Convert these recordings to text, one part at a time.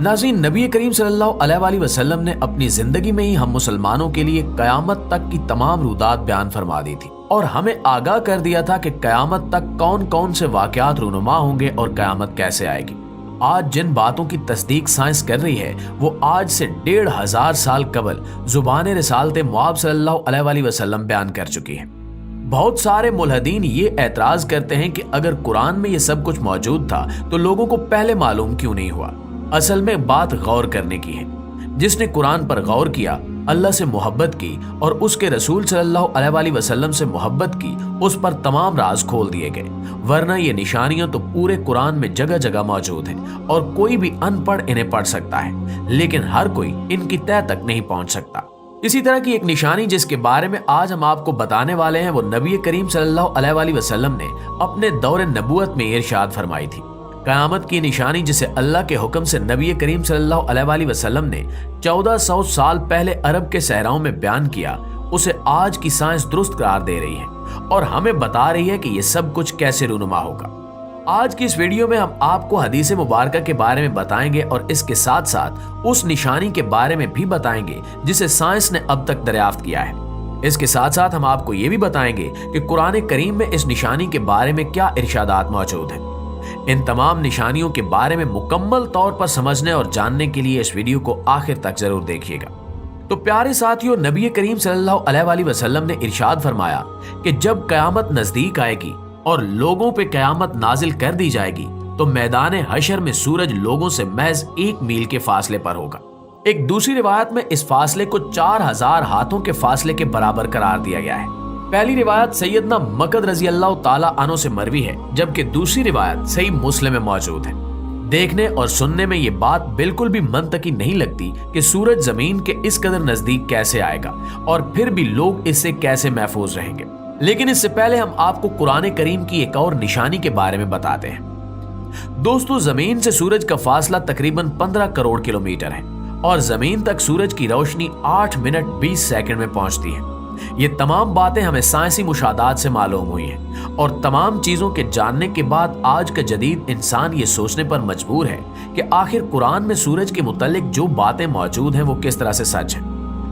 नाज़रीन, नबी करीम सल्लल्लाहु अलैहि वसल्लम ने अपनी जिंदगी में ही हम मुसलमानों के लिए कयामत तक की तमाम रुदात बयान फरमा दी थी और हमें आगाह कर दिया था कि कयामत तक कौन कौन से वाक़यात रूनुमा होंगे और कयामत कैसे आएगी। आज जिन बातों की तस्दीक साइंस कर रही है वो आज से 1500 साल कबल जुबान रिसालत मुआब सल्लल्लाहु अलैहि वसल्लम बयान कर चुकी है। बहुत सारे मुल्हदीन ये एतराज करते हैं कि अगर कुरान में ये सब कुछ मौजूद था तो लोगों को पहले मालूम क्यों नहीं हुआ। असल में बात गौर करने की है। जिसने कुरान पर गौर किया, अल्लाह से मोहब्बत की और उसके रसूल सल्लल्लाहु अलैहि वसल्लम से मोहब्बत की, उस पर तमाम राज खोल दिए गए। वरना ये निशानियां तो पूरे कुरान में जगह जगह मौजूद हैं और कोई भी अनपढ़ इन्हें पढ़ सकता है, लेकिन हर कोई इनकी तह तक नहीं पहुंच सकता। इसी तरह की एक निशानी जिसके बारे में आज हम आपको बताने वाले हैं वो नबी करीम सल्लल्लाहु अलैहि वसल्लम ने अपने दौर नबूवत में इरशाद फरमाई थी। कयामत की निशानी जिसे अल्लाह के हुक्म से नबी करीम सल्लल्लाहु अलैहि वसल्लम ने 1400 साल पहले अरब के सहराओं में बयान किया, उसे आज की साइंस दुरुस्त करार दे रही है और हमें बता रही है कि यह सब कुछ कैसे रूनुमा होगा। आज की इस वीडियो में हम आपको हदीस मुबारका के बारे में बताएंगे और इसके साथ साथ उस निशानी के बारे में भी बताएंगे जिसे साइंस ने अब तक दरियाफ्त किया है। इसके साथ साथ हम आपको ये भी बताएंगे कि कुरान करीम में इस निशानी के बारे में क्या इरशादात मौजूद हैं। इन तमाम निशानियों के बारे में मुकम्मल तौर पर समझने और जानने के लिए इस वीडियो को आखिर तक जरूर देखिएगा। तो प्यारे साथियों, नबी करीम सल्लल्लाहु अलैहि वसल्लम ने इरशाद फरमाया कि जब कयामत नजदीक आएगी और लोगों पे कयामत नाजिल कर दी जाएगी तो मैदान हशर में सूरज लोगों से महज 1 मील के फासले पर होगा। एक दूसरी रिवायत में इस फासले को 4000 हाथों के फासले के बराबर करार दिया गया है। पहली रिवायत सैयदना मकद रजी अल्लाह ताला अन्हु से मरवी है, जबकि दूसरी रिवायत सही मुस्लिम में मौजूद है। देखने और सुनने में ये बात बिल्कुल भी मंतकी नहीं लगती कि सूरज जमीन के इस कदर नजदीक कैसे आएगा और फिर भी लोग इससे कैसे महफूज रहेंगे। लेकिन इससे पहले हम आपको कुरान करीम की एक और निशानी के बारे में बताते हैं। दोस्तों, जमीन से सूरज का फासला तकरीबन 15 करोड़ किलोमीटर है और जमीन तक सूरज की रोशनी 8 मिनट 20 सेकंड में पहुंचती है। ये तमाम बातें हमें साइंसी मुशाहदात से मालूम हुई हैं और तमाम चीजों के जानने के बाद आज का जदीद इंसान ये सोचने पर मजबूर है कि आखिर कुरान में सूरज के मुतालिक जो बातें मौजूद हैं वो किस तरह से सच है।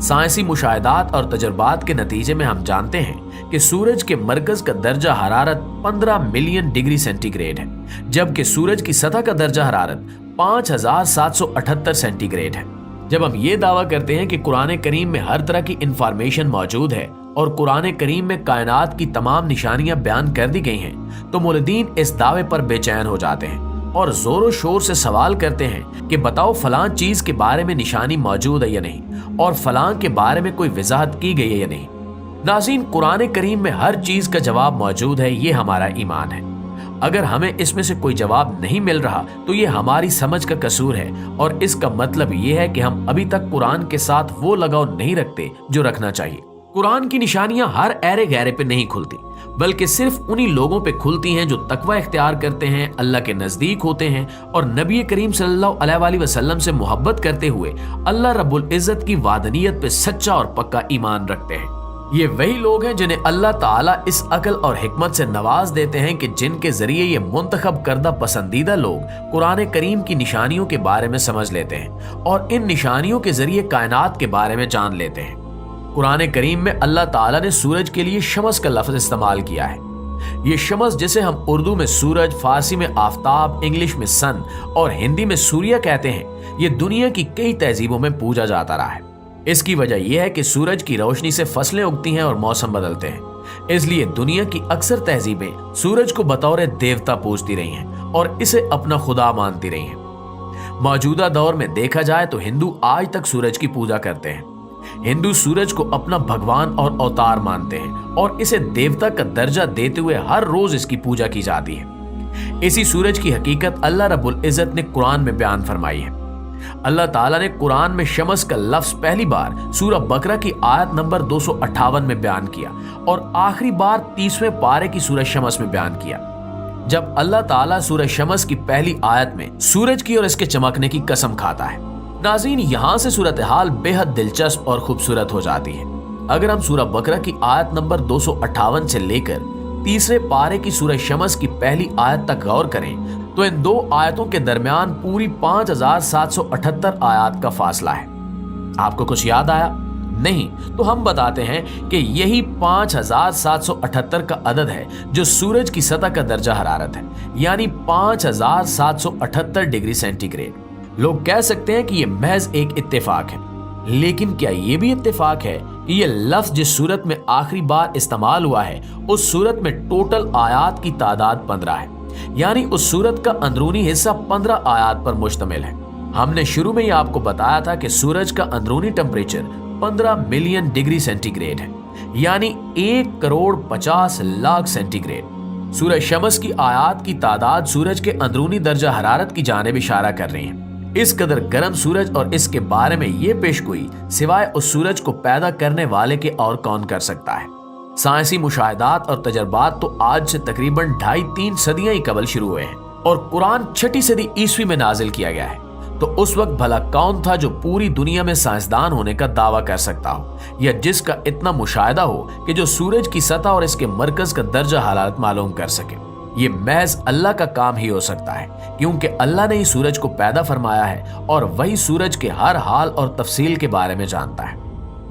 साइंसी मुशाहदात और तजुर्बात के नतीजे में हम जानते हैं कि सूरज के मरकज का दर्जा हरारत 15 मिलियन डिग्री सेंटीग्रेड है, जबकि सूरज की सतह का दर्जा हरारत 5778 सेंटीग्रेड है। जब हम ये दावा करते हैं कि कुरान करीम में हर तरह की इंफॉर्मेशन मौजूद है और कुरान करीम में कायनात की तमाम निशानियां बयान कर दी गई हैं, तो मुल्हिदीन इस दावे पर बेचैन हो जाते हैं और जोरों शोर से सवाल करते हैं कि बताओ फलां चीज के बारे में निशानी मौजूद है या नहीं और फलां के बारे में कोई वजाहत की गई है या नहीं। नाज़रीन, कुरान करीम में हर चीज का जवाब मौजूद है, ये हमारा ईमान है। अगर हमें इसमें से कोई जवाब नहीं मिल रहा तो ये हमारी समझ का कसूर है और इसका मतलब ये है कि हम अभी तक कुरान के साथ वो लगाव नहीं रखते जो रखना चाहिए। कुरान की निशानियां हर ऐरे गहरे पे नहीं खुलती, बल्कि सिर्फ उन्हीं लोगों पे खुलती हैं जो तकवा इख्तियार करते हैं, अल्लाह के नजदीक होते हैं और नबी करीम सल्लल्लाहु अलैहि वसल्लम से मोहब्बत करते हुए अल्लाह रब्बुल इज्जत की वादनीयत पे सच्चा और पक्का ईमान रखते हैं। ये वही लोग हैं जिन्हें अल्लाह ताला इस अकल और हिकमत से नवाज देते हैं कि जिनके जरिए ये मुंतखब करदा पसंदीदा लोग कुरान करीम की निशानियों के बारे में समझ लेते हैं और इन निशानियों के जरिए कायनात के बारे में जान लेते हैं। कुरान करीम में अल्लाह ताला ने सूरज के लिए शमस का लफ्ज इस्तेमाल किया है। ये शमस, जिसे हम उर्दू में सूरज, फारसी में आफ्ताब, इंग्लिश में सन और हिंदी में सूर्य कहते हैं, ये दुनिया की कई तहजीबों में पूजा जाता रहा है। इसकी वजह यह है कि सूरज की रोशनी से फसलें उगती हैं और मौसम बदलते हैं। इसलिए दुनिया की अक्सर तहजीबें सूरज को बतौर देवता पूजती रही हैं और इसे अपना खुदा मानती रही हैं। मौजूदा दौर में देखा जाए तो हिंदू आज तक सूरज की पूजा करते हैं। हिंदू सूरज को अपना भगवान और अवतार मानते हैं और इसे देवता का दर्जा देते हुए हर रोज इसकी पूजा की जाती है। इसी सूरज की हकीकत अल्लाह रब्बुल इज्जत ने कुरान में बयान फरमाई है। अल्लाह ताला ने कुरान में शमस का लफ्ज पहली बार सूरह बकरा की आयत नंबर 258 में बयान किया और आखिरी बार 30वें पारे की सूरह शमस में बयान किया, जब अल्लाह ताला सूरह शमस की पहली आयत में सूरज की और इसके चमकने की कसम खाता है। नाज़रीन, यहाँ से सूरत हाल बेहद दिलचस्प और खूबसूरत हो जाती है। अगर हम सूरह बकरा की आयत नंबर 258 से लेकर तीसरे पारे की सूरह शमस की पहली आयत तक गौर करें तो इन दो आयतों के दरमियान पूरी 5778 आयत का फासला है। आपको कुछ याद आया? नहीं, तो हम बताते हैं कि यही 5778 का अदद है जो सूरज की सतह का दर्जा हरारत है, यानी 5778 डिग्री सेंटीग्रेड। लोग कह सकते हैं कि यह महज एक इत्तेफाक है, लेकिन क्या यह भी इत्तेफाक है कि यह लफ्ज जिस सूरत में आखिरी बार इस्तेमाल हुआ है उस सूरत में टोटल आयात की तादाद 15 है, यानी उस सूरत का अंदरूनी हिस्सा 15 आयात पर मुश्तमिल है। हमने शुरू में ही आपको बताया था कि सूरज का अंदरूनी टेम्परेचर 15 मिलियन डिग्री सेंटीग्रेड है, यानी 1,50,00,000 सेंटीग्रेड। सूरज शमस की आयात की तादाद सूरज के अंदरूनी दर्जा हरारत की जानिब इशारा कर रही है। इस कदर गर्म सूरज और इसके बारे में ये पेशगोई सिवाय उस सूरज को पैदा करने वाले के और कौन कर सकता है। साइंसी मुशाहिदात और तजर्बात तो आज से तकरीबन 2.5-3 सदियां ही कबल शुरू हुए हैं और कुरान 6ठी सदी ईस्वी में नाजिल किया गया है। तो उस वक्त भला कौन था जो पूरी दुनिया में साइंसदान होने का दावा कर सकता हो या जिसका इतना मुशाहिदा हो कि जो सूरज की सतह और इसके मरकज का दर्जा हालात मालूम कर सके। ये महज अल्लाह का काम ही हो सकता है, क्योंकि अल्लाह ने ही सूरज को पैदा फरमाया है और वही सूरज के हर हाल और तफसील के बारे में जानता है।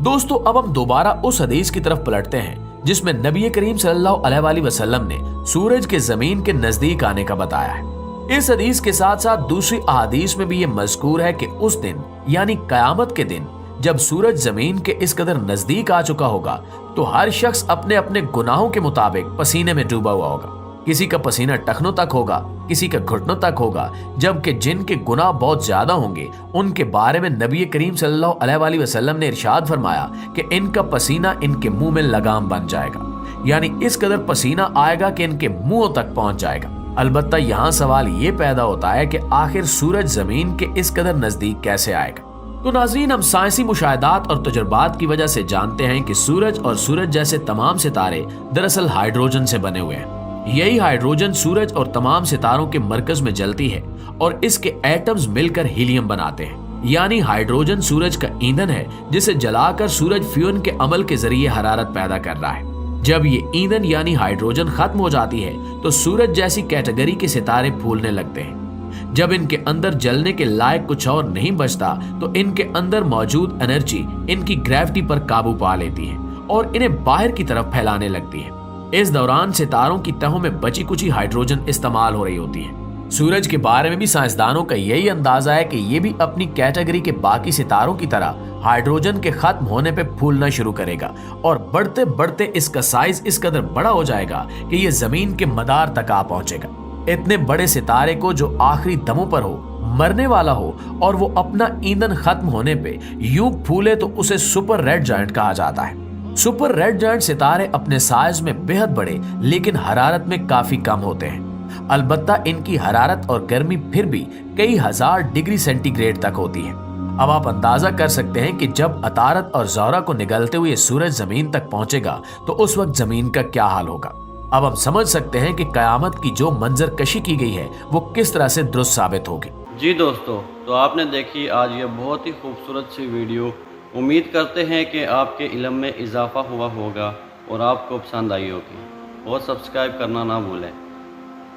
दोस्तों, अब हम दोबारा उस हदीस की तरफ पलटते हैं जिसमें नबी करीम सल्लल्लाहु अलैहि वसल्लम ने सूरज के जमीन के नजदीक आने का बताया है। इस हदीस के साथ साथ दूसरी अहादीस में भी ये मज़कूर है कि उस दिन यानी कयामत के दिन जब सूरज जमीन के इस कदर नजदीक आ चुका होगा तो हर शख्स अपने अपने गुनाहों के मुताबिक पसीने में डूबा हुआ होगा। किसी का पसीना टखनों तक होगा, किसी का घुटनों तक होगा, जबकि जिनके गुनाह बहुत ज्यादा होंगे उनके बारे में नबी करीम सल्लल्लाहु अलैहि वसल्लम ने इरशाद फरमाया कि इनका पसीना इनके मुंह में लगाम बन जाएगा, यानी इस कदर पसीना आएगा कि इनके मुंहों तक पहुंच जाएगा। अलबत्ता यहाँ सवाल ये पैदा होता है कि आखिर सूरज जमीन के इस कदर नजदीक कैसे आएगा। तो नाज़रीन, हम साइंसी मुशाहिदात और तजुर्बात की वजह से जानते हैं कि सूरज और सूरज जैसे तमाम सितारे दरअसल हाइड्रोजन से बने हुए हैं। यही हाइड्रोजन सूरज और तमाम सितारों के मरकज में जलती है और इसके एटम्स मिलकर हीलियम बनाते हैं, यानी हाइड्रोजन सूरज का ईंधन है जिसे जलाकर सूरज फ्यून के अमल के जरिए हरारत पैदा कर रहा है। जब ये ईंधन यानी हाइड्रोजन खत्म हो जाती है तो सूरज जैसी कैटेगरी के सितारे फूलने लगते हैं। जब इनके अंदर जलने के लायक कुछ और नहीं बचता तो इनके अंदर मौजूद एनर्जी इनकी ग्रेविटी पर काबू पा लेती है और इन्हें बाहर की तरफ फैलाने लगती है। इस दौरान सितारों की तहों में बची कुची हाइड्रोजन इस्तेमाल हो रही होती है। सूरज के बारे में भी साइंसदानों का यही अंदाजा है कि ये भी अपनी कैटेगरी के बाकी सितारों की तरह हाइड्रोजन के खत्म होने पे फूलना शुरू करेगा और बढ़ते बढ़ते इसका साइज इस कदर बड़ा हो जाएगा कि ये जमीन के मदार तक आ पहुंचेगा। इतने बड़े सितारे को जो आखिरी दमों पर हो, मरने वाला हो और वो अपना ईंधन खत्म होने पे यूं फूले तो उसे सुपर रेड जायंट कहा जाता है। सुपर रेड जायंट सितारे अपने साइज में बेहद बड़े लेकिन हरारत में काफी कम होते हैं। अलबत्ता इनकी हरारत और गर्मी फिर भी कई हजार डिग्री सेंटीग्रेड तक होती है। अब आप अंदाजा कर सकते हैं कि जब अतारत और ज़ौरा को निगलते हुए सूरज जमीन तक पहुंचेगा तो उस वक्त जमीन का क्या हाल होगा। अब हम समझ सकते हैं कि कयामत की जो मंजर कशी की गई है वो किस तरह से दुरुस्त साबित होगी। जी दोस्तों, तो आपने देखी आज ये बहुत ही खूबसूरत सी वीडियो। उम्मीद करते हैं कि आपके इल्म में इजाफा हुआ होगा और आपको पसंद आई होगी। और सब्सक्राइब करना ना भूलें।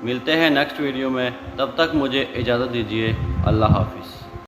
मिलते हैं नेक्स्ट वीडियो में, तब तक मुझे इजाज़त दीजिए। अल्लाह हाफिज़।